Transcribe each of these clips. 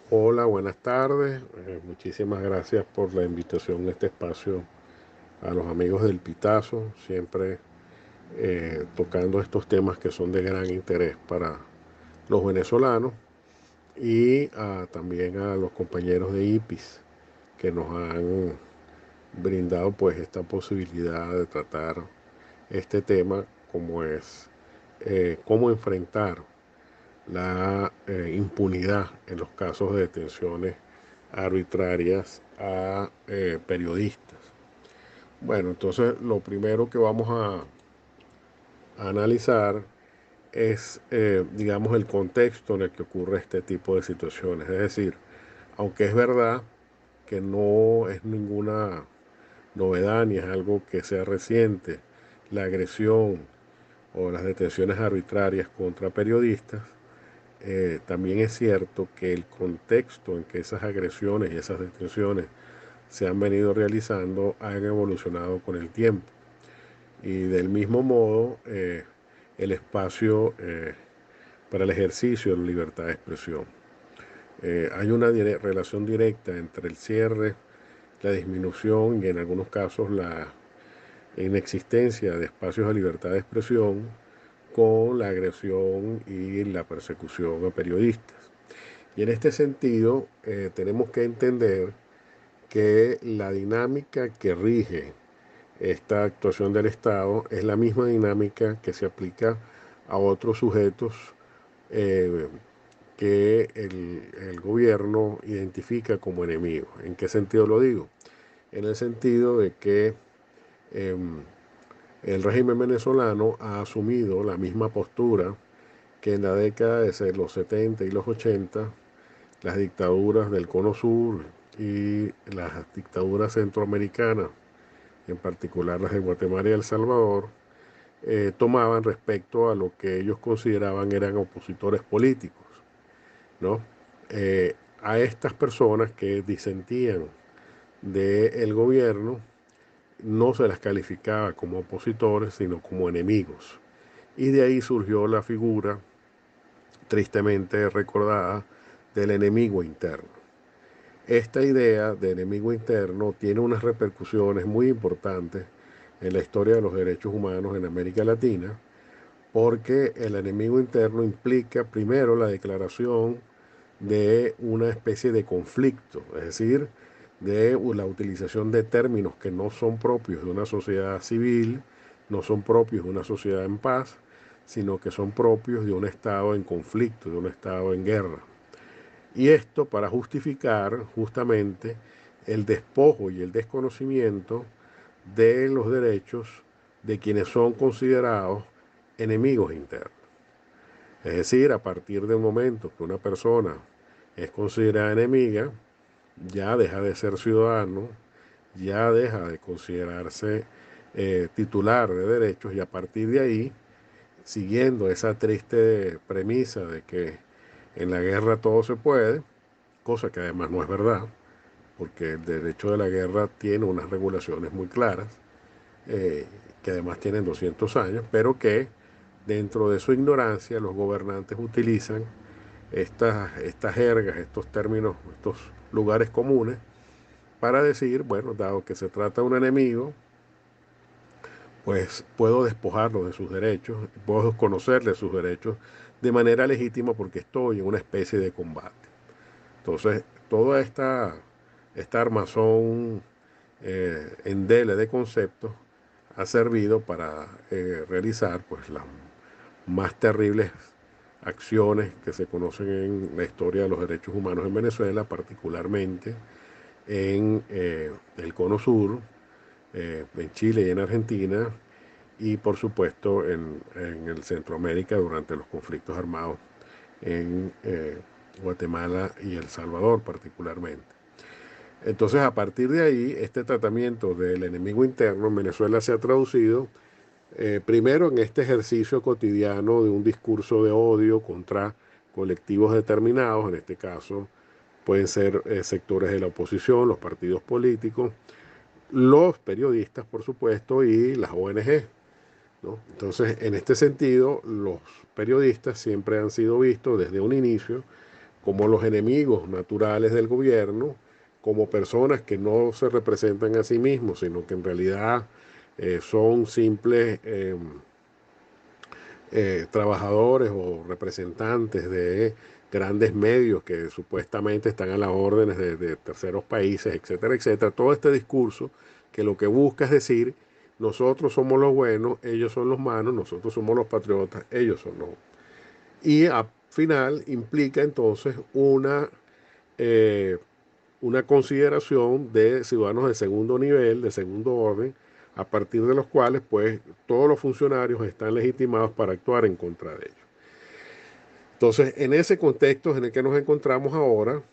Hola, buenas tardes. Muchísimas gracias por la invitación a este espacio a los amigos del Pitazo, siempre tocando estos temas que son de gran interés para los venezolanos y también a los compañeros de IPIS que nos han brindado pues esta posibilidad de tratar este tema como es cómo enfrentar la impunidad en los casos de detenciones arbitrarias a periodistas. Bueno, entonces lo primero que vamos a analizar es, digamos, el contexto en el que ocurre este tipo de situaciones. Es decir, aunque es verdad que no es ninguna novedad ni es algo que sea reciente, la agresión o las detenciones arbitrarias contra periodistas, también es cierto que el contexto en que esas agresiones y esas detenciones se han venido realizando han evolucionado con el tiempo. Y del mismo modo, el espacio para el ejercicio de la libertad de expresión. Hay una relación directa entre el cierre, la disminución y en algunos casos la inexistencia de espacios de libertad de expresión con la agresión y la persecución a periodistas. Y en este sentido, tenemos que entender que la dinámica que rige esta actuación del Estado es la misma dinámica que se aplica a otros sujetos eh, que el gobierno identifica como enemigos. ¿En qué sentido lo digo? En el sentido de que eh, el régimen venezolano ha asumido la misma postura que en la década de los 70 y los 80 las dictaduras del Cono Sur y las dictaduras centroamericanas, en particular las de Guatemala y El Salvador, tomaban respecto a lo que ellos consideraban eran opositores políticos, ¿no? A estas personas que disentían del gobierno no se las calificaba como opositores, sino como enemigos. Y de ahí surgió la figura, tristemente recordada, del enemigo interno. Esta idea de enemigo interno tiene unas repercusiones muy importantes en la historia de los derechos humanos en América Latina, porque el enemigo interno implica primero la declaración de una especie de conflicto, es decir, de la utilización de términos que no son propios de una sociedad civil, no son propios de una sociedad en paz, sino que son propios de un Estado en conflicto, de un Estado en guerra. Y esto para justificar justamente el despojo y el desconocimiento de los derechos de quienes son considerados enemigos internos. Es decir, a partir del momento que una persona es considerada enemiga, ya deja de ser ciudadano, ya deja de considerarse titular de derechos y a partir de ahí, siguiendo esa triste premisa de que en la guerra todo se puede, cosa que además no es verdad, porque el derecho de la guerra tiene unas regulaciones muy claras, eh, que además tienen 200 años, pero que dentro de su ignorancia los gobernantes utilizan estas jergas, estos términos, estos lugares comunes, para decir, bueno, dado que se trata de un enemigo, pues puedo despojarlo de sus derechos, puedo conocerle sus derechos de manera legítima porque estoy en una especie de combate. Entonces, toda esta armazón endele de conceptos ha servido para realizar pues, las más terribles acciones que se conocen en la historia de los derechos humanos en Venezuela, particularmente en el Cono Sur, en Chile y en Argentina, y por supuesto en el Centroamérica durante los conflictos armados en Guatemala y El Salvador particularmente. Entonces, a partir de ahí, este tratamiento del enemigo interno en Venezuela se ha traducido primero en este ejercicio cotidiano de un discurso de odio contra colectivos determinados, en este caso pueden ser sectores de la oposición, los partidos políticos, los periodistas, por supuesto, y las ONG, ¿no? Entonces, en este sentido, los periodistas siempre han sido vistos desde un inicio como los enemigos naturales del gobierno, como personas que no se representan a sí mismos, sino que en realidad son simples trabajadores o representantes de grandes medios que supuestamente están a las órdenes de terceros países, etcétera, etcétera. Todo este discurso que lo que busca es decir, nosotros somos los buenos, ellos son los malos, nosotros somos los patriotas, ellos son los... Y al final implica entonces eh, una consideración de ciudadanos de segundo nivel, de segundo orden, a partir de los cuales pues todos los funcionarios están legitimados para actuar en contra de ellos. Entonces, en ese contexto en el que nos encontramos ahora,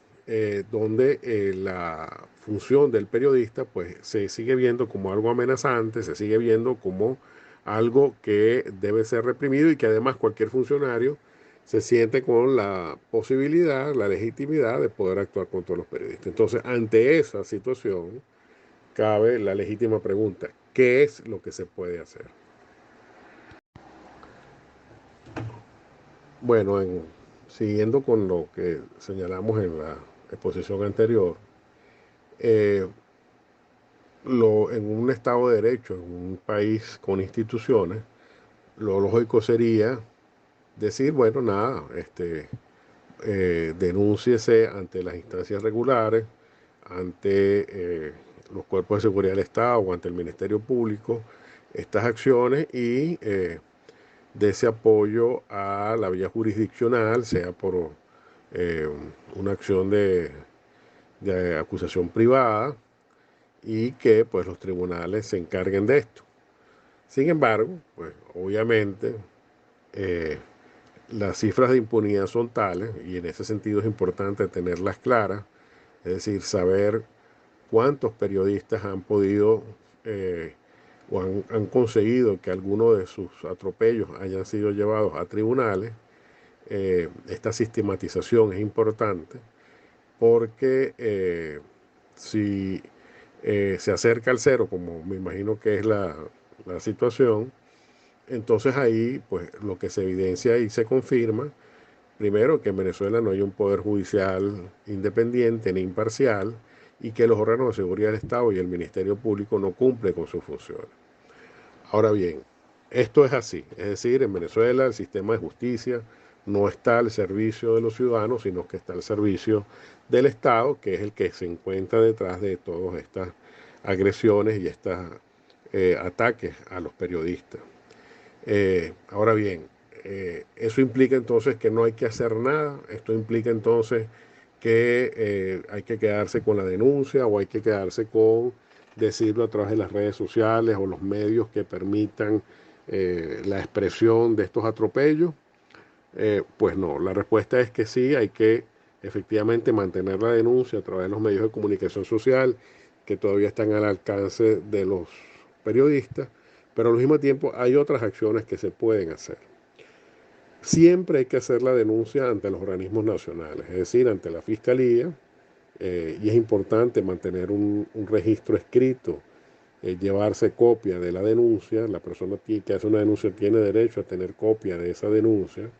donde la función del periodista pues se sigue viendo como algo amenazante, se sigue viendo como algo que debe ser reprimido y que además cualquier funcionario se siente con la posibilidad, la legitimidad de poder actuar contra los periodistas. Entonces, ante esa situación, cabe la legítima pregunta, ¿qué es lo que se puede hacer? Bueno, siguiendo con lo que señalamos en la exposición anterior, eh, en un Estado de Derecho, en un país con instituciones, lo lógico sería decir, bueno, nada, denúnciese ante las instancias regulares, ante los cuerpos de seguridad del Estado o ante el Ministerio Público, estas acciones y de ese apoyo a la vía jurisdiccional, sea por eh, una acción de acusación privada y que pues los tribunales se encarguen de esto. Sin embargo, pues obviamente eh, las cifras de impunidad son tales y en ese sentido es importante tenerlas claras, es decir, saber cuántos periodistas han podido o han conseguido que alguno de sus atropellos hayan sido llevados a tribunales. Esta sistematización es importante porque si se acerca al cero, como me imagino que es la situación, entonces ahí pues lo que se evidencia y se confirma, primero que en Venezuela no hay un poder judicial independiente ni imparcial y que los órganos de seguridad del Estado y el Ministerio Público no cumplen con sus funciones. Ahora bien, esto es así, es decir, en Venezuela el sistema de justicia no está al servicio de los ciudadanos, sino que está al servicio del Estado, que es el que se encuentra detrás de todas estas agresiones y estos ataques a los periodistas. Ahora bien, eso implica entonces que no hay que hacer nada, esto implica entonces que hay que quedarse con la denuncia o hay que quedarse con decirlo a través de las redes sociales o los medios que permitan la expresión de estos atropellos. Pues no, la respuesta es que sí, hay que efectivamente mantener la denuncia a través de los medios de comunicación social que todavía están al alcance de los periodistas, pero al mismo tiempo hay otras acciones que se pueden hacer. Siempre hay que hacer la denuncia ante los organismos nacionales, es decir, ante la Fiscalía, y es importante mantener un registro escrito, llevarse copia de la denuncia, la persona que hace una denuncia tiene derecho a tener copia de esa denuncia,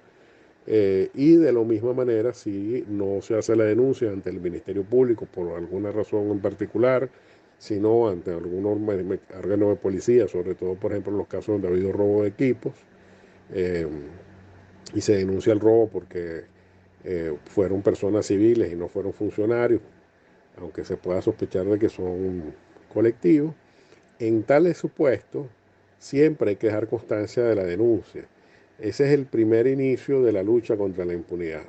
y de la misma manera, si no se hace la denuncia ante el Ministerio Público por alguna razón en particular, sino ante algún órgano de policía, sobre todo, por ejemplo, en los casos donde ha habido robo de equipos, eh, y se denuncia el robo porque fueron personas civiles y no fueron funcionarios, aunque se pueda sospechar de que son colectivos, en tales supuestos siempre hay que dejar constancia de la denuncia. Ese es el primer inicio de la lucha contra la impunidad,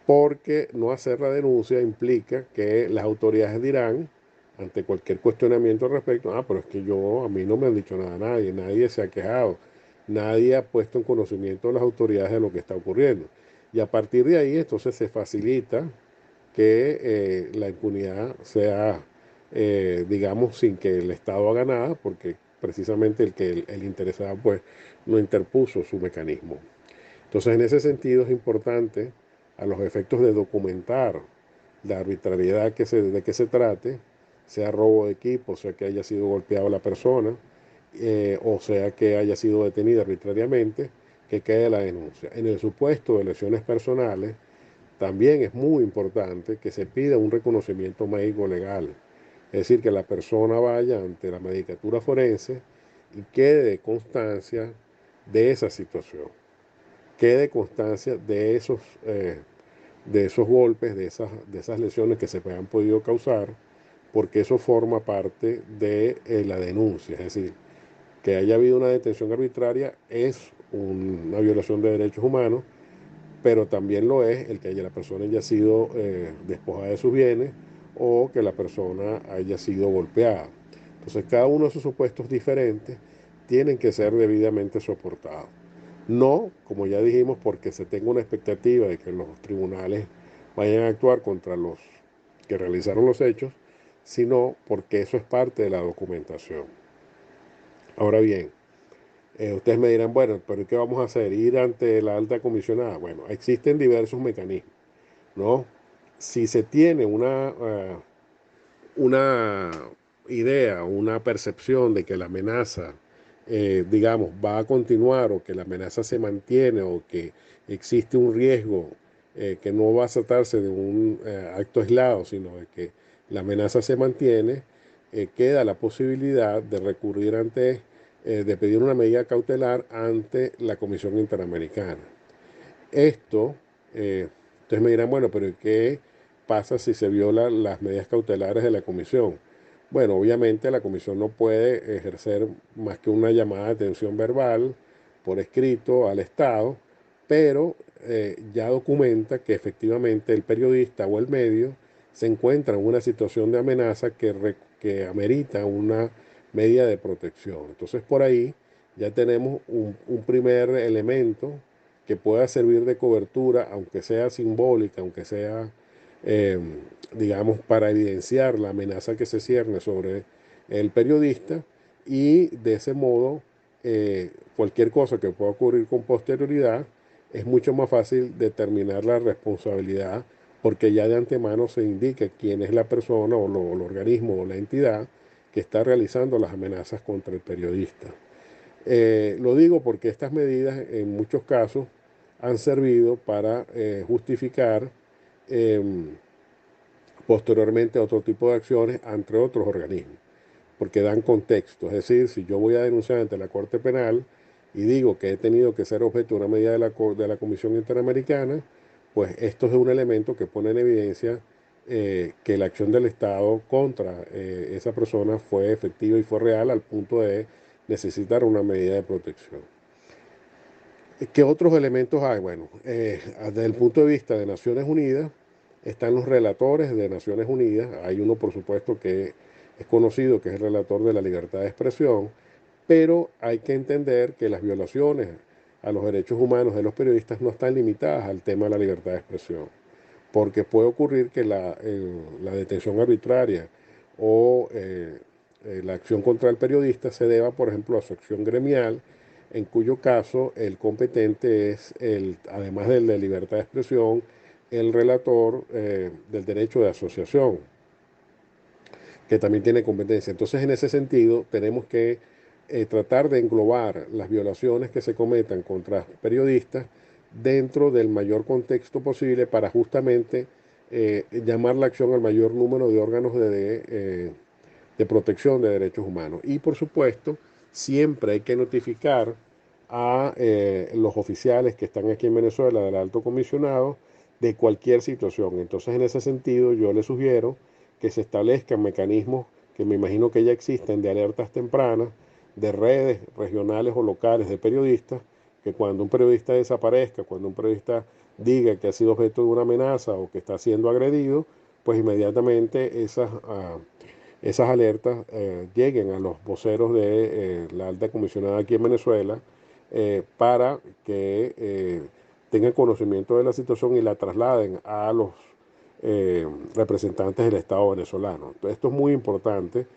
porque no hacer la denuncia implica que las autoridades dirán, ante cualquier cuestionamiento al respecto, pero es que a mí no me han dicho nada a nadie, nadie se ha quejado, nadie ha puesto en conocimiento a las autoridades de lo que está ocurriendo. Y a partir de ahí entonces se facilita que la impunidad sea, digamos, sin que el Estado haga nada, porque precisamente el interesado pues no interpuso su mecanismo. Entonces, en ese sentido es importante, a los efectos de documentar la arbitrariedad de que se trate, sea robo de equipo, sea que haya sido golpeado la persona, o sea que haya sido detenida arbitrariamente, que quede la denuncia. En el supuesto de lesiones personales, También es muy importante que se pida un reconocimiento médico legal, es decir, que la persona vaya ante la medicatura forense y quede constancia de esa situación, quede constancia de esos golpes, de esas lesiones que se han podido causar, porque eso forma parte de la denuncia. Es decir, que haya habido una detención arbitraria es una violación de derechos humanos, pero también lo es el que la persona haya sido despojada de sus bienes o que la persona haya sido golpeada. Entonces, cada uno de esos supuestos diferentes tienen que ser debidamente soportados. No, como ya dijimos, porque se tenga una expectativa de que los tribunales vayan a actuar contra los que realizaron los hechos, sino porque eso es parte de la documentación. Ahora bien, ustedes me dirán, bueno, pero ¿qué vamos a hacer? ¿Ir ante la alta comisionada? Bueno, existen diversos mecanismos, ¿no? Si se tiene una idea, una percepción de que la amenaza, digamos, va a continuar o que la amenaza se mantiene o que existe un riesgo que no va a tratarse de un acto aislado, sino de que la amenaza se mantiene, queda la posibilidad de recurrir de pedir una medida cautelar ante la Comisión Interamericana. Esto, ustedes me dirán, bueno, pero ¿qué pasa si se violan las medidas cautelares de la comisión? Bueno, obviamente la comisión no puede ejercer más que una llamada de atención verbal por escrito al Estado, pero ya documenta que efectivamente el periodista o el medio se encuentra en una situación de amenaza que amerita una medida de protección. Entonces por ahí ya tenemos un primer elemento que pueda servir de cobertura, aunque sea simbólica, aunque sea, eh, digamos, para evidenciar la amenaza que se cierne sobre el periodista y de ese modo cualquier cosa que pueda ocurrir con posterioridad es mucho más fácil determinar la responsabilidad porque ya de antemano se indica quién es la persona o el organismo o la entidad que está realizando las amenazas contra el periodista. Lo digo porque estas medidas en muchos casos han servido para justificar eh, posteriormente otro tipo de acciones entre otros organismos, porque dan contexto. Es decir, si yo voy a denunciar ante la Corte Penal y digo que he tenido que ser objeto de una medida de la Comisión Interamericana, pues esto es un elemento que pone en evidencia que la acción del Estado contra esa persona fue efectiva y fue real al punto de necesitar una medida de protección. ¿Qué otros elementos hay? Bueno, desde el punto de vista de Naciones Unidas, están los relatores de Naciones Unidas. Hay uno, por supuesto, que es conocido, que es el relator de la libertad de expresión, pero hay que entender que las violaciones a los derechos humanos de los periodistas no están limitadas al tema de la libertad de expresión, porque puede ocurrir que la detención arbitraria o la acción contra el periodista se deba, por ejemplo, a su acción gremial, en cuyo caso el competente es, además del de libertad de expresión, el relator del derecho de asociación, que también tiene competencia. Entonces, en ese sentido, tenemos que tratar de englobar las violaciones que se cometan contra periodistas dentro del mayor contexto posible para justamente llamar la acción al mayor número de órganos de protección de derechos humanos. Y por supuesto, siempre hay que notificar a los oficiales que están aquí en Venezuela, del alto comisionado, de cualquier situación. Entonces, en ese sentido, yo les sugiero que se establezcan mecanismos que me imagino que ya existen de alertas tempranas, de redes regionales o locales de periodistas, que cuando un periodista desaparezca, cuando un periodista diga que ha sido objeto de una amenaza o que está siendo agredido, pues inmediatamente esas alertas lleguen a los voceros de la alta comisionada aquí en Venezuela para que tengan conocimiento de la situación y la trasladen a los representantes del Estado venezolano. Entonces, esto es muy importante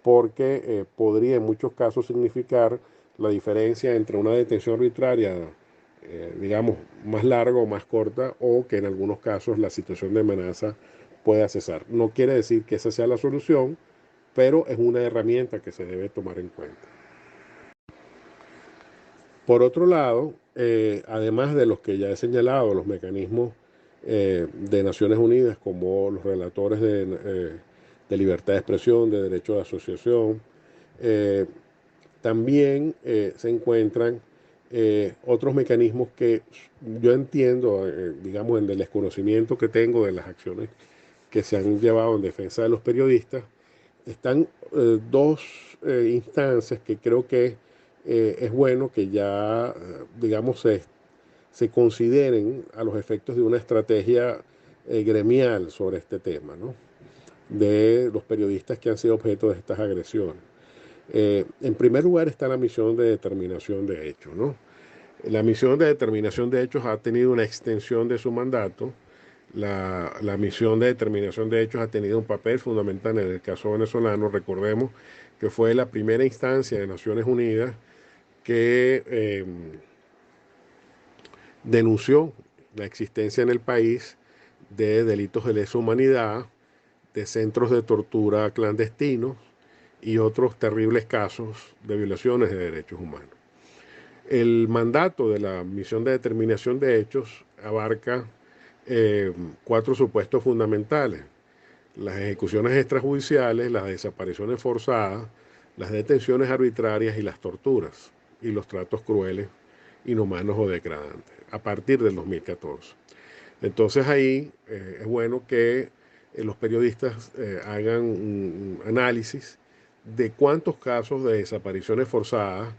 porque podría en muchos casos significar la diferencia entre una detención arbitraria, digamos, más larga o más corta, o que en algunos casos la situación de amenaza pueda cesar. No quiere decir que esa sea la solución, pero es una herramienta que se debe tomar en cuenta. Por otro lado, además de los que ya he señalado, los mecanismos de Naciones Unidas, como los relatores de libertad de expresión, de derecho de asociación. Eh, También se encuentran otros mecanismos que yo entiendo, digamos, en el desconocimiento que tengo de las acciones que se han llevado en defensa de los periodistas. Están dos instancias que creo que es bueno que ya, digamos, se consideren a los efectos de una estrategia gremial sobre este tema, ¿no? De los periodistas que han sido objeto de estas agresiones. En primer lugar está la misión de determinación de hechos, ¿no? La misión de determinación de hechos ha tenido una extensión de su mandato. La misión de determinación de hechos ha tenido un papel fundamental en el caso venezolano. Recordemos que fue la primera instancia de Naciones Unidas que denunció la existencia en el país de delitos de lesa humanidad, de centros de tortura clandestinos y otros terribles casos de violaciones de derechos humanos. El mandato de la misión de determinación de hechos abarca cuatro supuestos fundamentales: las ejecuciones extrajudiciales, las desapariciones forzadas, las detenciones arbitrarias y las torturas y los tratos crueles, inhumanos o degradantes, a partir del 2014. Entonces ahí es bueno que los periodistas hagan un análisis de cuántos casos de desapariciones forzadas,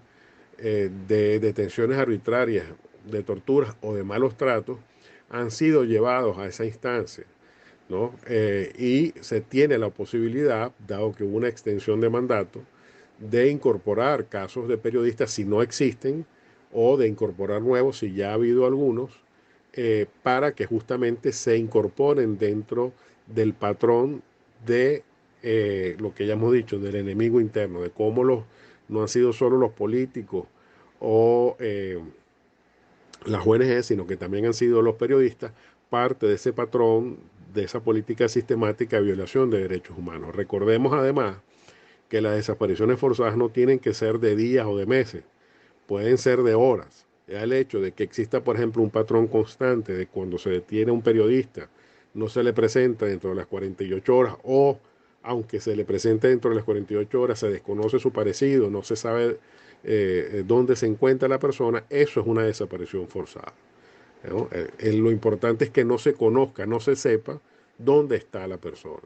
de detenciones arbitrarias, de torturas o de malos tratos han sido llevados a esa instancia, ¿no? Y se tiene la posibilidad, dado que hubo una extensión de mandato, de incorporar casos de periodistas si no existen o de incorporar nuevos si ya ha habido algunos, para que justamente se incorporen dentro del patrón de lo que ya hemos dicho, del enemigo interno, de cómo no han sido solo los políticos o las ONG, sino que también han sido los periodistas parte de ese patrón, de esa política sistemática de violación de derechos humanos. Recordemos además que las desapariciones forzadas no tienen que ser de días o de meses, pueden ser de horas. El hecho de que exista, por ejemplo, un patrón constante de cuando se detiene a un periodista, no se le presenta dentro de las 48 horas o aunque se le presente dentro de las 48 horas, se desconoce su parecido, no se sabe dónde se encuentra la persona, eso es una desaparición forzada, ¿no? Lo importante es que no se conozca, no se sepa dónde está la persona,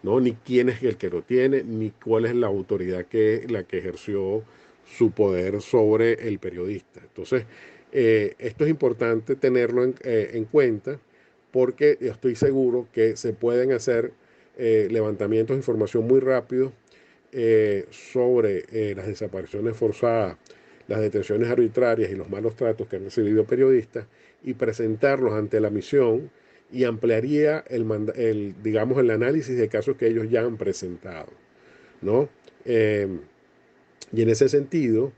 ¿no? Ni quién es el que lo tiene, ni cuál es la autoridad la que ejerció su poder sobre el periodista. Entonces, esto es importante tenerlo en cuenta porque estoy seguro que se pueden hacer levantamientos de información muy rápidos sobre las desapariciones forzadas, las detenciones arbitrarias y los malos tratos que han recibido periodistas y presentarlos ante la misión y ampliaría digamos, el análisis de casos que ellos ya han presentado, ¿no? Eh, y en ese sentido,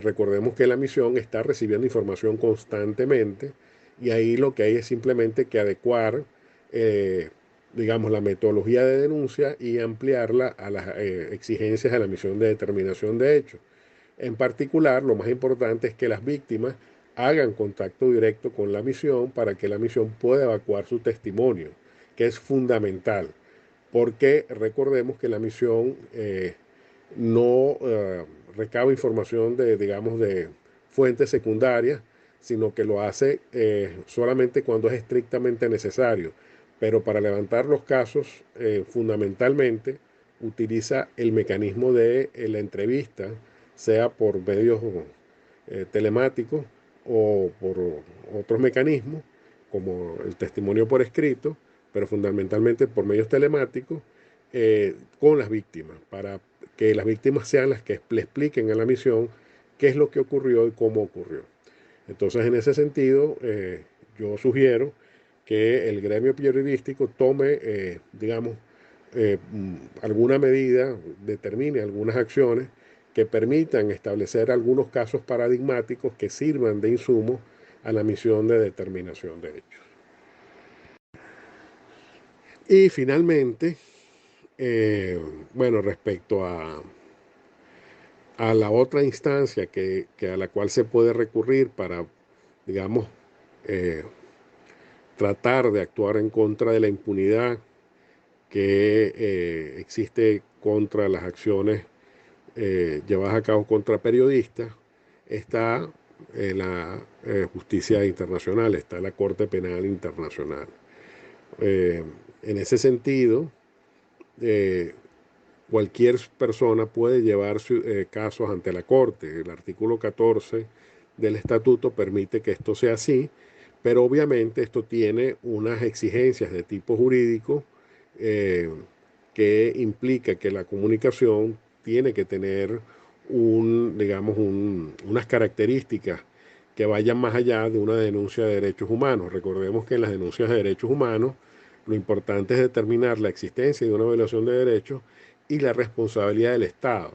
recordemos que la misión está recibiendo información constantemente y ahí lo que hay es simplemente que adecuar, eh, digamos, la metodología de denuncia y ampliarla a las exigencias de la misión de determinación de hechos. En particular, lo más importante es que las víctimas hagan contacto directo con la misión para que la misión pueda evacuar su testimonio, que es fundamental, porque recordemos que la misión no recaba información de, digamos, de fuentes secundarias, sino que lo hace solamente cuando es estrictamente necesario. Pero para levantar los casos, fundamentalmente utiliza el mecanismo de la entrevista, sea por medios telemáticos o por otros mecanismos, como el testimonio por escrito, pero fundamentalmente por medios telemáticos, con las víctimas, para que las víctimas sean las que le expliquen a la misión qué es lo que ocurrió y cómo ocurrió. Entonces, en ese sentido, yo sugiero que el gremio periodístico tome, digamos, alguna medida, determine algunas acciones que permitan establecer algunos casos paradigmáticos que sirvan de insumo a la misión de determinación de hechos. Y finalmente, bueno, respecto a la otra instancia a la cual se puede recurrir para, digamos, eh, tratar de actuar en contra de la impunidad que existe contra las acciones llevadas a cabo contra periodistas, está la justicia internacional, está la Corte Penal Internacional. En ese sentido, eh, cualquier persona puede llevar casos ante la Corte. El artículo 14 del estatuto permite que esto sea así, pero obviamente esto tiene unas exigencias de tipo jurídico eh, que implica que la comunicación tiene que tener unas características que vayan más allá de una denuncia de derechos humanos. Recordemos que en las denuncias de derechos humanos lo importante es determinar la existencia de una violación de derechos y la responsabilidad del Estado.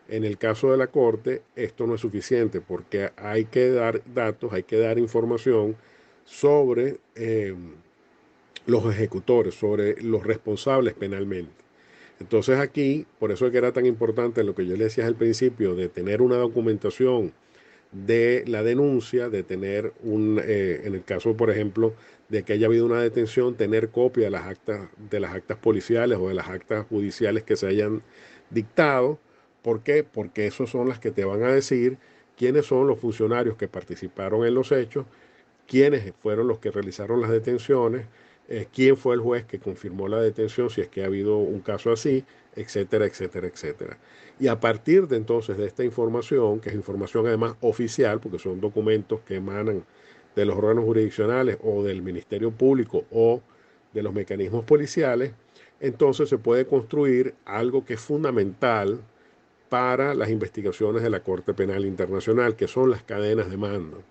En el caso de la Corte, esto no es suficiente porque hay que dar datos, hay que dar información sobre los ejecutores, sobre los responsables penalmente. Entonces aquí, por eso es que era tan importante lo que yo le decía al principio, de tener una documentación de la denuncia, de tener en el caso, por ejemplo, de que haya habido una detención, tener copia de las actas policiales o de las actas judiciales que se hayan dictado. ¿Por qué? Porque esas son las que te van a decir quiénes son los funcionarios que participaron en los hechos, quiénes fueron los que realizaron las detenciones, quién fue el juez que confirmó la detención, si es que ha habido un caso así, etcétera, etcétera, etcétera. Y a partir de entonces de esta información, que es información además oficial, porque son documentos que emanan de los órganos jurisdiccionales o del Ministerio Público o de los mecanismos policiales, entonces se puede construir algo que es fundamental para las investigaciones de la Corte Penal Internacional, que son las cadenas de mando.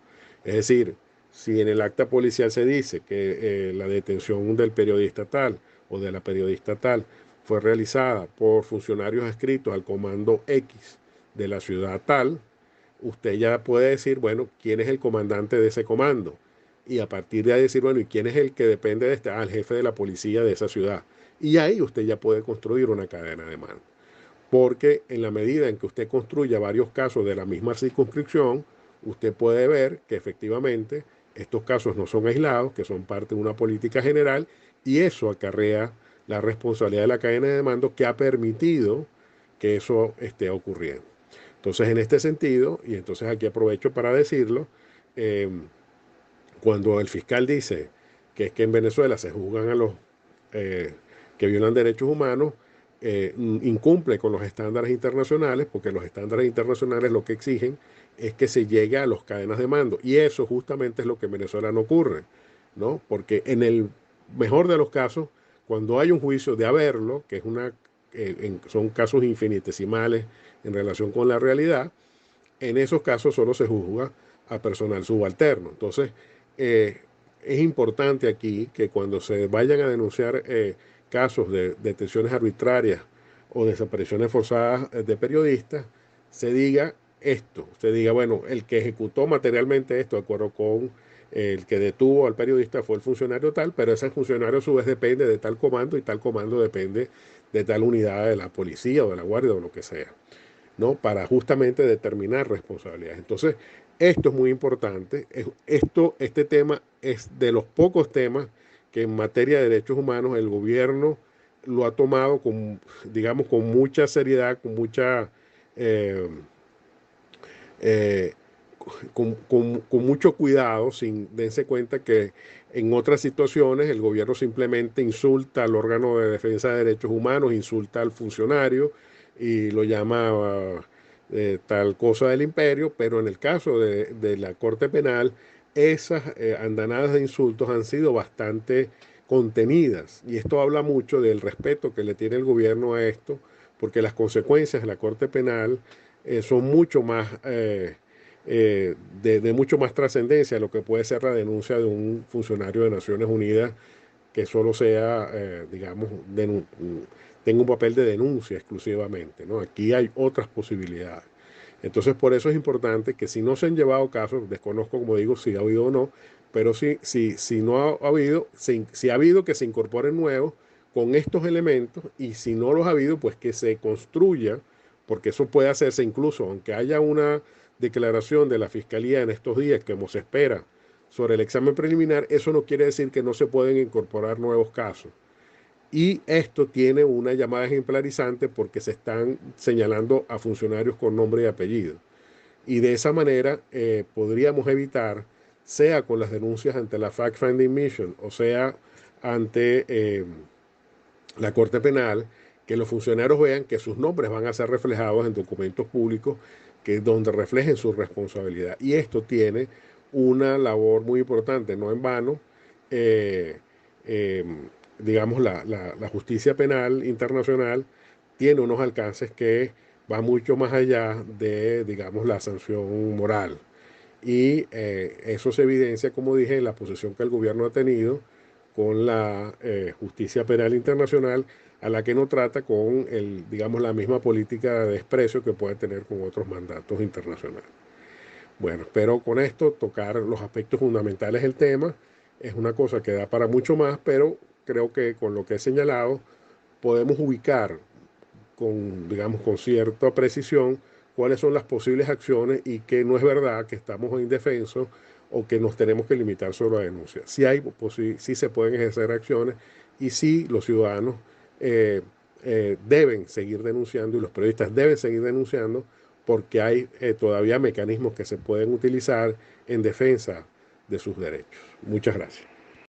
Es decir, si en el acta policial se dice que la detención del periodista tal o de la periodista tal fue realizada por funcionarios adscritos al comando X de la ciudad tal, usted ya puede decir, bueno, ¿quién es el comandante de ese comando? Y a partir de ahí decir, bueno, ¿y quién es el que depende de este? Ah, el jefe de la policía de esa ciudad. Y ahí usted ya puede construir una cadena de mando. Porque en la medida en que usted construya varios casos de la misma circunscripción, usted puede ver que efectivamente estos casos no son aislados, que son parte de una política general, y eso acarrea la responsabilidad de la cadena de mando que ha permitido que eso esté ocurriendo. Entonces, en este sentido, y entonces aquí aprovecho para decirlo, eh, cuando el fiscal dice que es que en Venezuela se juzgan a los que violan derechos humanos, incumple con los estándares internacionales, porque los estándares internacionales lo que exigen es que se llegue a las cadenas de mando. Y eso justamente es lo que en Venezuela no ocurre, ¿no? Porque en el mejor de los casos, cuando hay un juicio de haberlo, que es son casos infinitesimales en relación con la realidad, en esos casos solo se juzga a personal subalterno. Entonces, es importante aquí que cuando se vayan a denunciar casos de detenciones arbitrarias o desapariciones forzadas de periodistas, se diga esto, se diga, bueno, el que ejecutó materialmente esto, de acuerdo con el que detuvo al periodista fue el funcionario tal, pero ese funcionario a su vez depende de tal comando y tal comando depende de tal unidad de la policía o de la guardia o lo que sea, ¿no? Para justamente determinar responsabilidades. Entonces, esto es muy importante. Este tema es de los pocos temas que en materia de derechos humanos el gobierno lo ha tomado con, digamos, con mucha seriedad, con mucha, eh, eh, con mucho cuidado, sin dense cuenta que en otras situaciones el gobierno simplemente insulta al órgano de defensa de derechos humanos, insulta al funcionario y lo llama tal cosa del imperio, pero en el caso de la Corte Penal, esas andanadas de insultos han sido bastante contenidas y esto habla mucho del respeto que le tiene el gobierno a esto, porque las consecuencias de la Corte Penal son mucho más de mucho más trascendencia de lo que puede ser la denuncia de un funcionario de Naciones Unidas que solo sea, digamos, tenga un papel de denuncia exclusivamente, ¿no? Aquí hay otras posibilidades. Entonces, por eso es importante que si no se han llevado casos, desconozco, como digo, si ha habido o no, pero si no ha habido, si ha habido que se incorporen nuevos con estos elementos y si no los ha habido, pues que se construya, porque eso puede hacerse incluso, aunque haya una declaración de la Fiscalía en estos días, como se espera, sobre el examen preliminar, eso no quiere decir que no se pueden incorporar nuevos casos. Y esto tiene una llamada ejemplarizante porque se están señalando a funcionarios con nombre y apellido. Y de esa manera podríamos evitar, sea con las denuncias ante la Fact Finding Mission, o sea, ante la Corte Penal, que los funcionarios vean que sus nombres van a ser reflejados en documentos públicos que donde reflejen su responsabilidad. Y esto tiene una labor muy importante, no en vano. eh, eh, digamos, la justicia penal internacional tiene unos alcances que van mucho más allá de, digamos, la sanción moral. Y eso se evidencia, como dije, en la posición que el gobierno ha tenido con la justicia penal internacional, a la que no trata con el, digamos, la misma política de desprecio que puede tener con otros mandatos internacionales. Bueno, espero con esto tocar los aspectos fundamentales del tema. Es una cosa que da para mucho más, pero creo que con lo que he señalado podemos ubicar con, digamos, con cierta precisión cuáles son las posibles acciones y que no es verdad que estamos indefensos o que nos tenemos que limitar solo a denuncias. Sí, sí se pueden ejercer acciones y sí los ciudadanos eh, deben seguir denunciando y los periodistas deben seguir denunciando porque hay todavía mecanismos que se pueden utilizar en defensa de sus derechos. Muchas gracias.